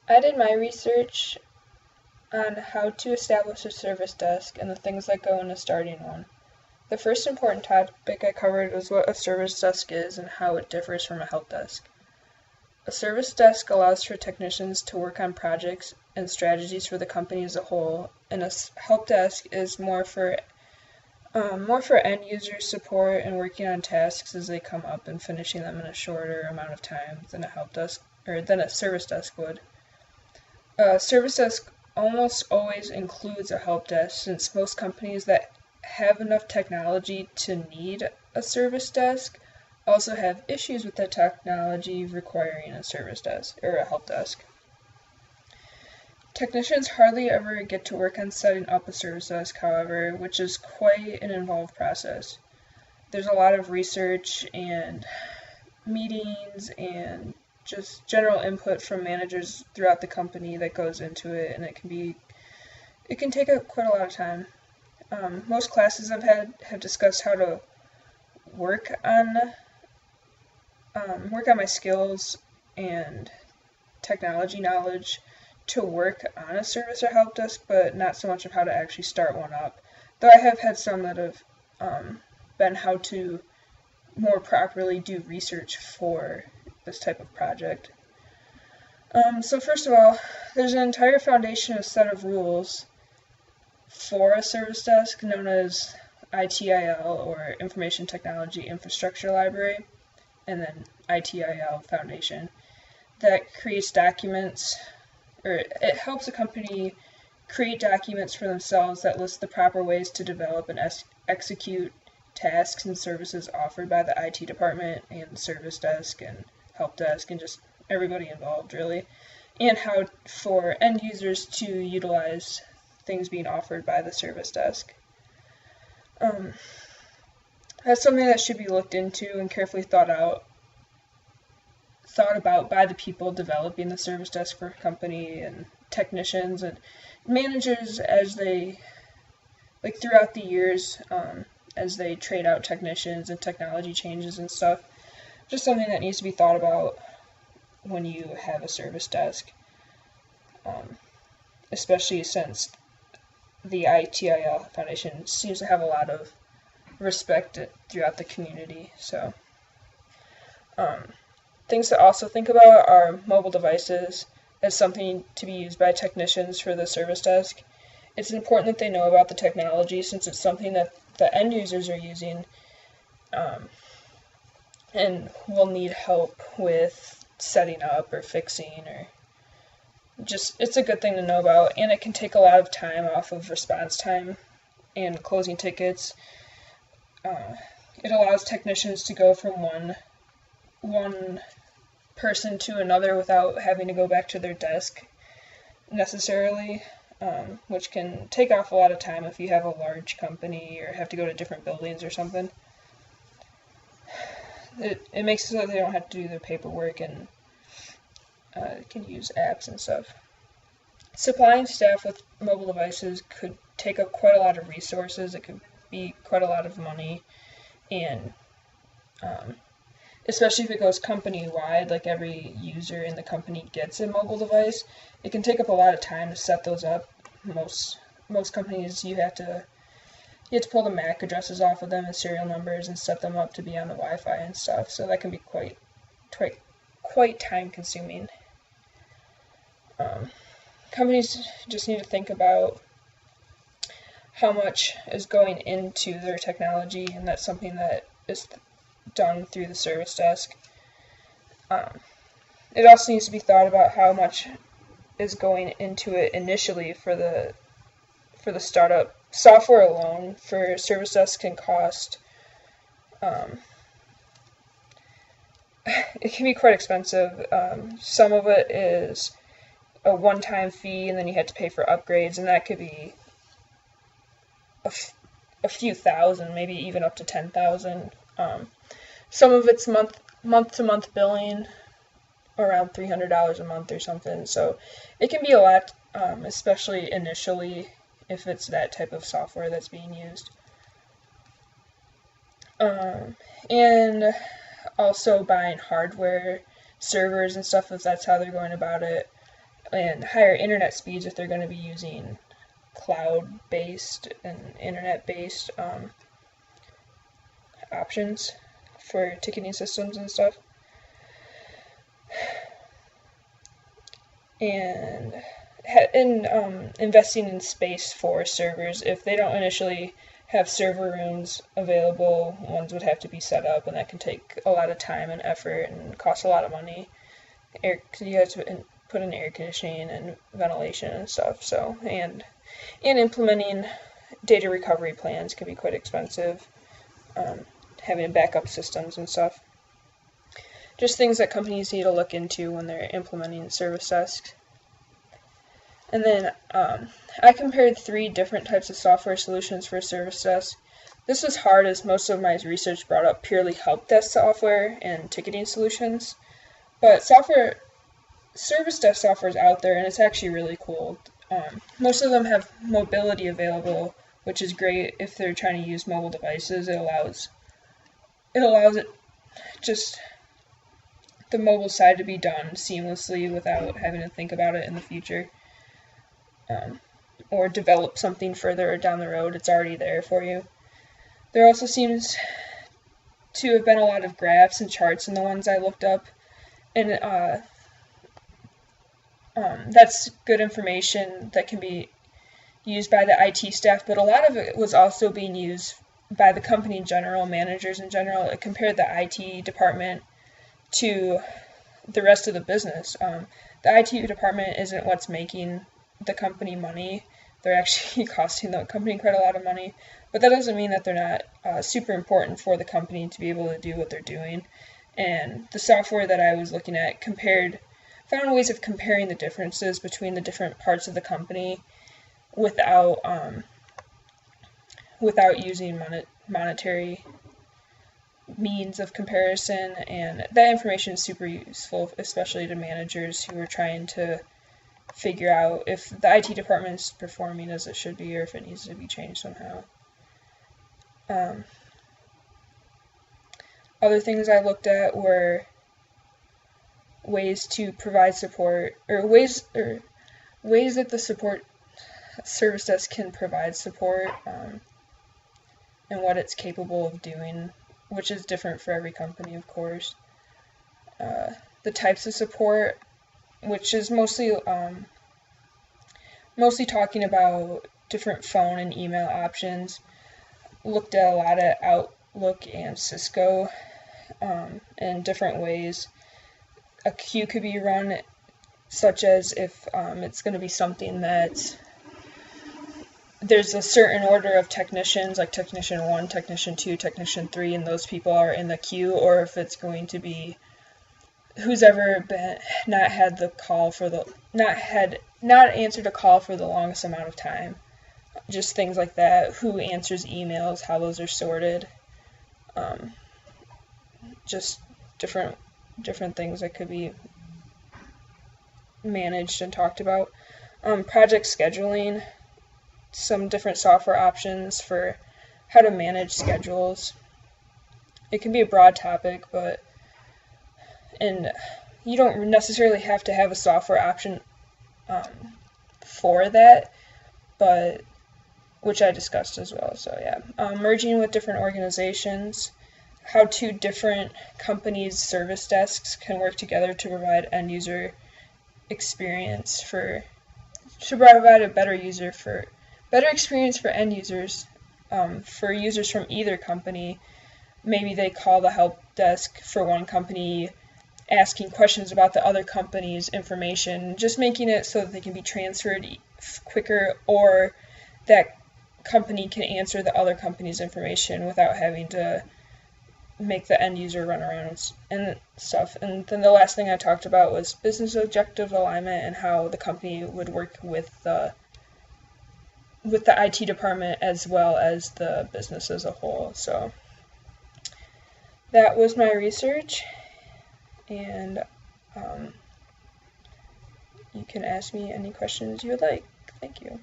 I did my research on how to establish a service desk and the things that go into starting one. The first important topic I covered was what a service desk is and how it differs from a help desk. A service desk allows for technicians to work on projects and strategies for the company as a whole, and a help desk is more for end user support and working on tasks as they come up and finishing them in a shorter amount of time than a help desk or than a service desk would. A service desk almost always includes a help desk, since most companies that have enough technology to need a service desk also have issues with the technology requiring a service desk or a help desk. Technicians hardly ever get to work on setting up a service desk, however, which is quite an involved process. There's a lot of research and meetings and just general input from managers throughout the company that goes into it, and it can take quite a lot of time. Most classes I've had have discussed how to work on my skills and technology knowledge to work on a service or help desk, but not so much of how to actually start one up. Though I have had some that have been how to more properly do research for this type of project. So first of all, there's an entire foundation, a set of rules for a service desk known as ITIL, or Information Technology Infrastructure Library, and then ITIL Foundation, that creates documents, or it helps a company create documents for themselves that list the proper ways to develop and execute tasks and services offered by the IT department and the service desk and help desk and just everybody involved, really, and how for end users to utilize things being offered by the service desk. That's something that should be looked into and carefully thought about by the people developing the service desk for a company, and technicians and managers as they, like throughout the years, as they trade out technicians and technology changes and stuff. Just something that needs to be thought about when you have a service desk, especially since the ITIL Foundation seems to have a lot of respect throughout the community. So, things to also think about are mobile devices as something to be used by technicians for the service desk. It's important that they know about the technology, since it's something that the end users are using and will need help with setting up or fixing, or just, it's a good thing to know about, and it can take a lot of time off of response time and closing tickets. It allows technicians to go from one person to another without having to go back to their desk necessarily, which can take off a lot of time if you have a large company or have to go to different buildings or something. It makes it so that they don't have to do their paperwork and can use apps and stuff. Supplying staff with mobile devices could take up quite a lot of resources. It could be quite a lot of money, and especially if it goes company-wide, like every user in the company gets a mobile device, it can take up a lot of time to set those up. Most companies, you have to pull the MAC addresses off of them and serial numbers and set them up to be on the Wi-Fi and stuff, so that can be quite time-consuming. Companies just need to think about how much is going into their technology, and that's something that is done through the service desk. It also needs to be thought about how much is going into it initially for the startup. Software alone for service desk can cost, it can be quite expensive. Some of it is a one-time fee, and then you have to pay for upgrades, and that could be a few thousand, maybe even up to 10,000. Some of it's month-to-month billing, around $300 a month or something. So it can be a lot, especially initially if it's that type of software that's being used. And also buying hardware, servers and stuff, if that's how they're going about it. and higher internet speeds if they're going to be using cloud-based and internet-based options for ticketing systems and stuff. And investing in space for servers. If they don't initially have server rooms available, ones would have to be set up, and that can take a lot of time and effort and cost a lot of money. You have to put in air conditioning and ventilation and stuff. So and implementing data recovery plans can be quite expensive. Having backup systems and stuff. Just things that companies need to look into when they're implementing service desks. And then I compared 3 different types of software solutions for a service desk. This was hard as most of my research brought up purely help desk software and ticketing solutions. But service desk software is out there, and it's actually really cool. Most of them have mobility available, which is great if they're trying to use mobile devices. It allows it just the mobile side to be done seamlessly without having to think about it in the future. Or develop something further down the road. It's already there for you. There also seems to have been a lot of graphs and charts in the ones I looked up, and that's good information that can be used by the IT staff, but a lot of it was also being used by the company in general, managers in general. It compared the IT department to the rest of the business. The IT department isn't what's making the company money. They're actually costing the company quite a lot of money, but that doesn't mean that they're not super important for the company to be able to do what they're doing. And the software that I was looking at found ways of comparing the differences between the different parts of the company without using monetary means of comparison, and that information is super useful, especially to managers who are trying to figure out if the IT department is performing as it should be or if it needs to be changed somehow. Other things I looked at were ways to provide support, or ways that the support service desk can provide support, and what it's capable of doing, which is different for every company, of course. The types of support, which is mostly talking about different phone and email options. Looked at a lot at Outlook and Cisco, and different ways a queue could be run, such as if it's going to be something that there's a certain order of technicians, like technician 1, technician 2, technician 3, and those people are in the queue, or if it's going to be who's ever not answered a call for the longest amount of time. Just things like that. Who answers emails, how those are sorted. Just different things that could be managed and talked about. Project scheduling, some different software options for how to manage schedules. It can be a broad topic, and you don't necessarily have to have a software option for that, but which I discussed as well. So yeah, merging with different organizations, how 2 different companies' service desks can work together to provide end user experience to provide a better experience for end users, for users from either company. Maybe they call the help desk for one company asking questions about the other company's information, just making it so that they can be transferred quicker, or that company can answer the other company's information without having to make the end user run around and stuff. And then the last thing I talked about was business objective alignment and how the company would work with the IT department as well as the business as a whole. So that was my research, and you can ask me any questions you would like. Thank you.